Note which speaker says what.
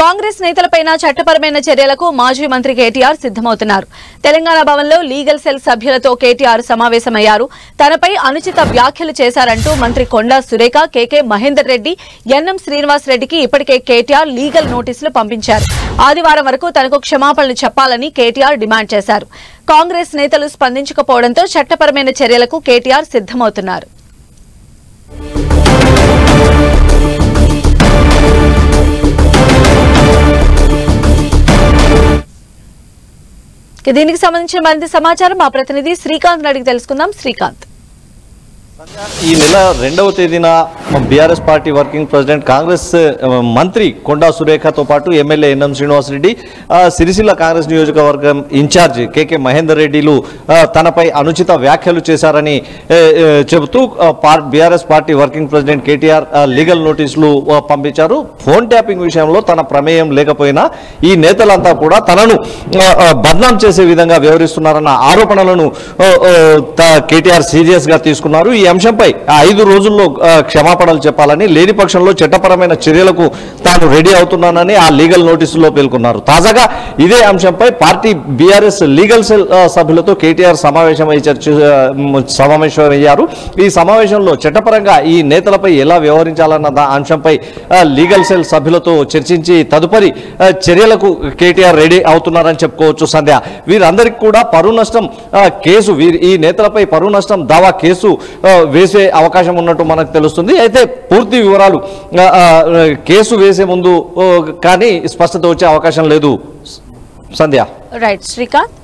Speaker 1: కాంగ్రెస్ నేతలపైన చట్టపరమైన చర్యలకు మాజీ మంత్రి కేటీఆర్ సిద్ధమవుతున్నారు. తెలంగాణ భవన్లో లీగల్ సెల్ సభ్యులతో కేటీఆర్ సమావేశమయ్యారు. తనపై అనుచిత వ్యాఖ్యలు చేశారంటూ మంత్రి కొండా సురేఖ, కేకే మహేందర్ రెడ్డి, ఎన్ఎం శ్రీనివాస్ రెడ్డికి ఇప్పటికే కేటీఆర్ లీగల్ నోటీసులు పంపించారు. ఆదివారం వరకు తనకు క్షమాపణలు చెప్పాలని కేటీఆర్ డిమాండ్ చేశారు. కాంగ్రెస్ నేతలు స్పందించకపోవడంతో చట్టపరమైన చర్యలకు కేటీఆర్ సిద్ధమవుతున్నారు. దీనికి సంబంధించిన మరింత సమాచారం మా ప్రతినిధి శ్రీకాంత్ అడిగి తెలుసుకుందాం. శ్రీకాంత్,
Speaker 2: ఈ నెల 2వ తేదీన BRS party working president Congress మంత్రి కొండా సురేఖతో పాటు ఎమ్మెల్యే ఎన్ఎం శ్రీనివాస్ రెడ్డి, సిరిసిల్ల కాంగ్రెస్ నియోజకవర్గం ఇన్ఛార్జ్ కేకే మహేందర్ రెడ్డిలు తనపై అనుచిత వ్యాఖ్యలు చేశారని చెబుతూ BRS party working president KTR legal నోటీసులు పంపించారు. ఫోన్ ట్యాపింగ్ విషయంలో తన ప్రమేయం లేకపోయినా ఈ నేతలంతా కూడా తనను బద్నాం చేసే విధంగా వ్యవహరిస్తున్నారన్న ఆరోపణలను కేటీఆర్ సీరియస్ గా తీసుకున్నారు. ఈ అంశంపై 5 రోజుల్లో క్షమాపణలు చెప్పాలని, లేని పక్షంలో చట్టపరమైన చర్యలకు తాను రెడీ అవుతున్నానని ఆ లీగల్ నోటీసుల్లో పేర్కొన్నారు. తాజాగా ఇదే అంశంపై పార్టీ బీఆర్ఎస్ లీగల్ సెల్ సభ్యులతో కేటీఆర్ సమావేశమయ్యారు. ఈ సమావేశంలో చట్టపరంగా ఈ నేతలపై ఎలా వ్యవహరించాలన్న అంశంపై లీగల్ సెల్ సభ్యులతో చర్చించి తదుపరి చర్యలకు కేటీఆర్ రెడీ అవుతున్నారని చెప్పుకోవచ్చు. సంధ్య, వీరందరికీ కూడా పరువు నష్టం కేసు, ఈ నేతలపై పరువు నష్టం దావా కేసు వేసే అవకాశం ఉన్నట్టు మనకు తెలుస్తుంది. అయితే పూర్తి వివరాలు కేసు వేసే ముందు కానీ స్పష్టత వచ్చే అవకాశం లేదు. సంధ్య.
Speaker 1: రైట్ శ్రీకాంత్.